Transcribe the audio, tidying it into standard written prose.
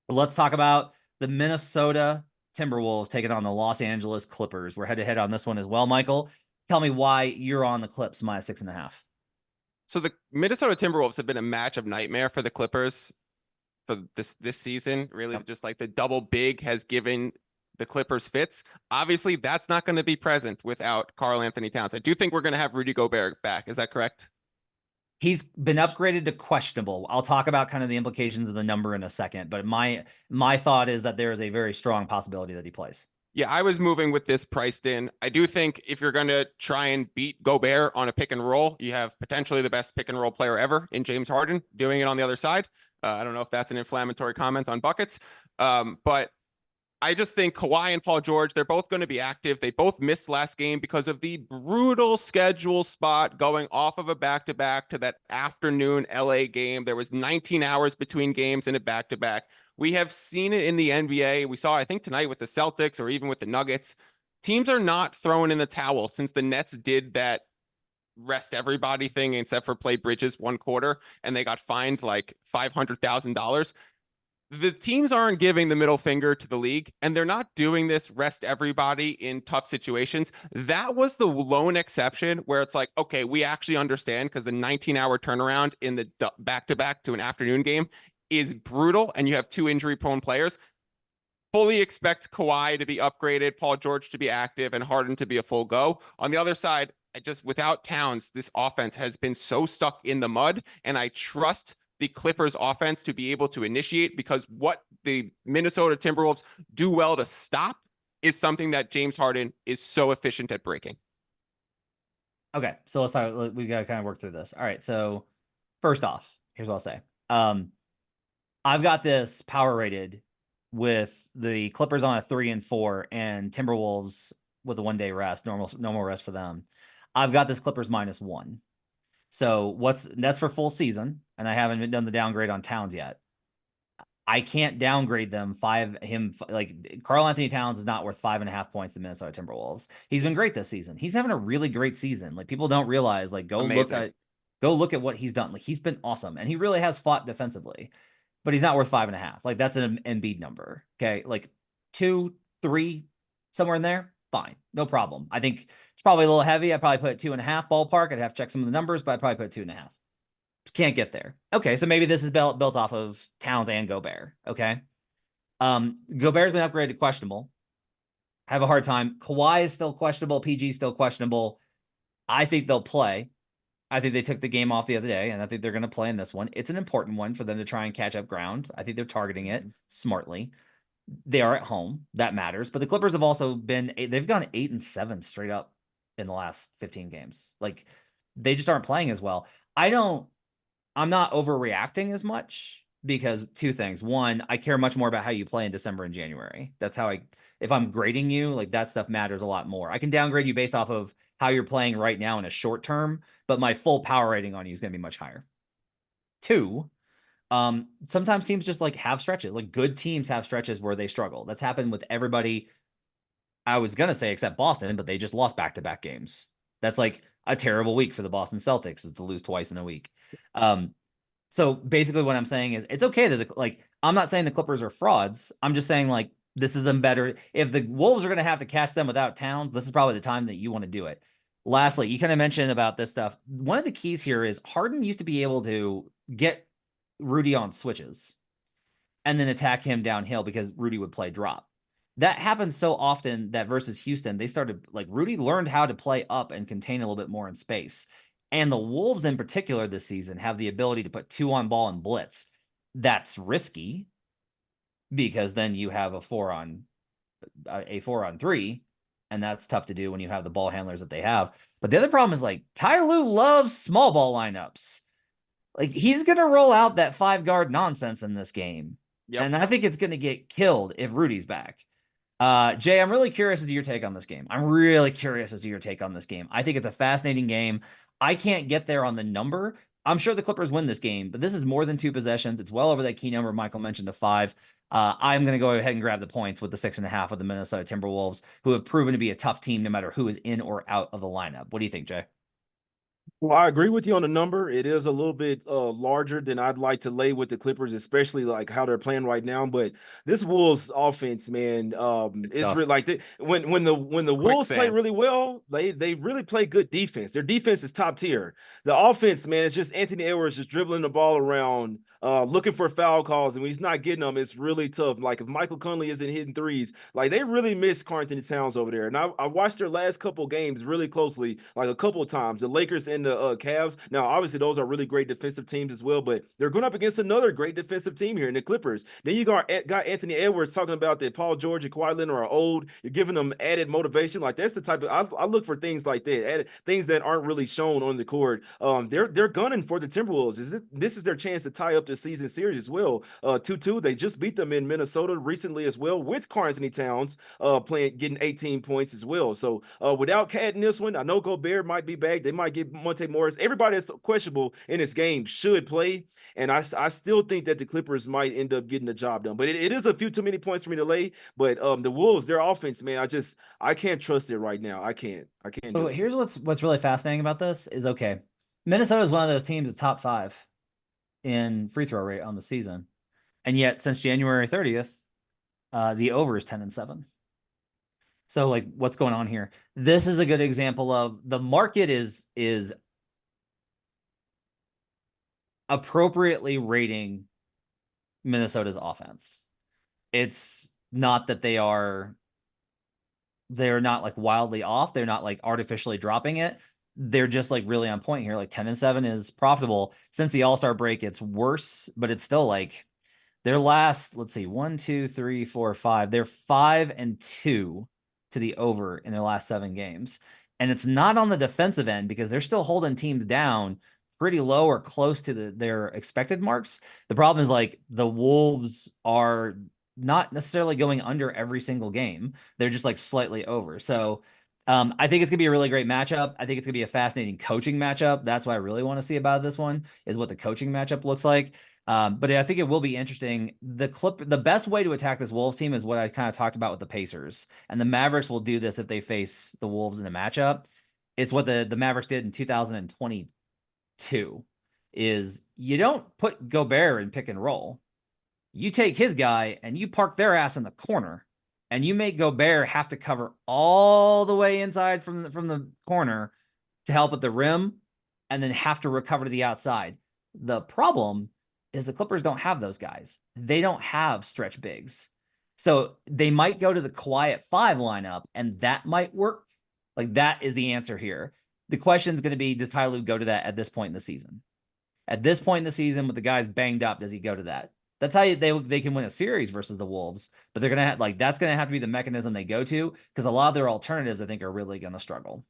Let's talk about the Minnesota Timberwolves taking on the Los Angeles Clippers. We're head to head on this one as well, Michael. Tell me why you're on the Clips minus 6.5. So the Minnesota Timberwolves have been a match of nightmare for the Clippers for this season. Really, Yep. just like the double big has given the Clippers fits. Obviously, that's not going to be present without Karl Anthony Towns. I do think we're going to have Rudy Gobert back. Is that correct? He's been upgraded to questionable. I'll talk about kind of the implications of the number in a second, but my thought is that there is a very strong possibility that he plays. Yeah, I was moving with this priced in. I do think if you're going to try and beat Gobert on a pick and roll, you have potentially the best pick and roll player ever in James Harden doing it on the other side. I don't know if that's an inflammatory comment on buckets, but I just think Kawhi and Paul George, they're both going to be active. They both missed last game because of the brutal schedule spot going off of a back-to-back to that afternoon LA game. There was 19 hours between games in a back-to-back. We have seen it in the NBA. We saw, I think, tonight with the Celtics or even with the Nuggets. Teams are not throwing in the towel since the Nets did that rest everybody thing except for play Bridges one quarter and they got fined like $500,000. The teams aren't giving the middle finger to the league, and they're not doing this rest everybody in tough situations. That was the lone exception where it's like, okay, we actually understand because the 19-hour turnaround in the back-to-back to an afternoon game is brutal, and you have two injury-prone players. Fully expect Kawhi to be upgraded, Paul George to be active, and Harden to be a full go. On the other side, I just without Towns, this offense has been so stuck in the mud, and I trust the Clippers offense to be able to initiate because what the Minnesota Timberwolves do well to stop is something that James Harden is so efficient at breaking. Okay, so let's talk. We got to kind of work through this. All right, so first off, here's what I'll say. Um, I've got this power rated with the Clippers on a 3 and 4 and Timberwolves with a 1 day rest, normal rest for them. I've got this Clippers -1. So that's for full season, and I haven't done the downgrade on Towns yet. I can't downgrade them like Karl Anthony Towns is not worth 5.5 points to Minnesota Timberwolves. He's been great this season. He's having a really great season. Like people don't realize, like Amazing. go look at what he's done. Like he's been awesome, and he really has fought defensively, but he's not worth 5.5. Like that's an Embiid number. Okay, like 2, 3, somewhere in there, fine, no problem. I think it's probably a little heavy. I'd probably put 2.5 ballpark. I'd have to check some of the numbers, but I'd probably put 2.5. Can't get there. Okay, so maybe this is built off of Towns and Gobert. Okay. Gobert's been upgraded to questionable. Have a hard time. Kawhi is still questionable. PG is still questionable. I think they'll play. I think they took the game off the other day, and I think they're going to play in this one. It's an important one for them to try and catch up ground. I think they're targeting it smartly. They are at home. That matters. But the Clippers have also they've gone 8-7 straight up in the last 15 games. Like they just aren't playing as well. I'm not overreacting as much because two things. One, I care much more about how you play in December and January. That's how if I'm grading you, like that stuff matters a lot more. I can downgrade you based off of how you're playing right now in a short term, but my full power rating on you is going to be much higher. Two, sometimes teams just like have stretches. Like good teams have stretches where they struggle. That's happened with everybody. I was going to say except Boston, but they just lost back-to-back games. That's like a terrible week for the Boston Celtics is to lose twice in a week. Um, so basically, what I'm saying is it's okay that I'm not saying the Clippers are frauds. I'm just saying like this is them better. If the Wolves are going to have to catch them without Towns, this is probably the time that you want to do it. Lastly, you kind of mentioned about this stuff. One of the keys here is Harden used to be able to get Rudy on switches and then attack him downhill because Rudy would play drop. That happens so often that versus Houston, they started like Rudy learned how to play up and contain a little bit more in space. And the Wolves in particular this season have the ability to put two on ball and blitz. That's risky because then you have a 4-on-3, and that's tough to do when you have the ball handlers that they have. But the other problem is like Ty Lue loves small ball lineups. Like he's gonna roll out that 5 guard nonsense in this game. Yep. And I think it's gonna get killed if Rudy's back. Jay, I'm really curious as to your take on this game. I think it's a fascinating game. I can't get there on the number. I'm sure the Clippers win this game, but this is more than 2 possessions. It's well over that key number Michael mentioned of 5. I'm going to go ahead and grab the points with the 6.5 of the Minnesota Timberwolves, who have proven to be a tough team no matter who is in or out of the lineup. What do you think, Jay? Well, I agree with you on the number. It is a little bit larger than I'd like to lay with the Clippers, especially like how they're playing right now. But this Wolves offense, man, It's is tough. really like when the Wolves play Quicksand. really well, they really play good defense. Their defense is top tier. The offense, man, it's just Anthony Edwards just dribbling the ball around, looking for foul calls, and when he's not getting them, it's really tough. Like if Michael Conley isn't hitting threes, like they really miss Carlton Towns over there. And I watched their last couple games really closely, like a couple of times. The Lakers and the Cavs. Now, obviously, those are really great defensive teams as well, but they're going up against another great defensive team here in the Clippers. Then you got Anthony Edwards talking about that Paul George and Kawhi Leonard are old. You're giving them added motivation. Like that's the type of I look for things like that, added, things that aren't really shown on the court. They're gunning for the Timberwolves. This is their chance to tie up the season series as well. 2-2. They just beat them in Minnesota recently as well with Karl Anthony Towns playing getting 18 points as well. So without Cat in this one, I know Gobert might be back. They might get Monte Morris. Everybody that's questionable in this game should play. And I still think that the Clippers might end up getting the job done. But it is a few too many points for me to lay. But the Wolves, their offense, man, I can't trust it right now. I can't. I can't So do it. here's what's really fascinating about this is okay. Minnesota is one of those teams that's top 5 in free throw rate on the season. And yet since January 30th, the over is 10-7. So like what's going on here? This is a good example of the market is appropriately rating Minnesota's offense. It's not that they're not like wildly off. They're not like artificially dropping it. They're just like really on point here. Like 10-7 is profitable. Since the All-Star break, it's worse, but it's still like their last, let's see, 1, 2, 3, 4, 5. They're 5-2 to the over in their last 7 games. And it's not on the defensive end because they're still holding teams down pretty low or close to their expected marks. The problem is like the Wolves are not necessarily going under every single game. They're just like slightly over. So I think it's gonna be a really great matchup. I think it's gonna be a fascinating coaching matchup. That's what I really want to see about this one is what the coaching matchup looks like. But I think it will be interesting. The best way to attack this Wolves team is what I kind of talked about with the Pacers, and the Mavericks will do this if they face the Wolves in a matchup. It's what the Mavericks did in 2022. Is you don't put Gobert in pick and roll. You take his guy and you park their ass in the corner, and you make Gobert have to cover all the way inside from the corner to help at the rim, and then have to recover to the outside. The problem is the Clippers don't have those guys. They don't have stretch bigs. So they might go to the quiet 5 lineup, and that might work. Like that is the answer here. The question is going to be, does Ty Lue go to that at this point in the season? At this point in the season, with the guys banged up, does he go to that? That's how they can win a series versus the Wolves, but they're gonna have, like that's gonna have to be the mechanism they go to because a lot of their alternatives I think are really gonna struggle.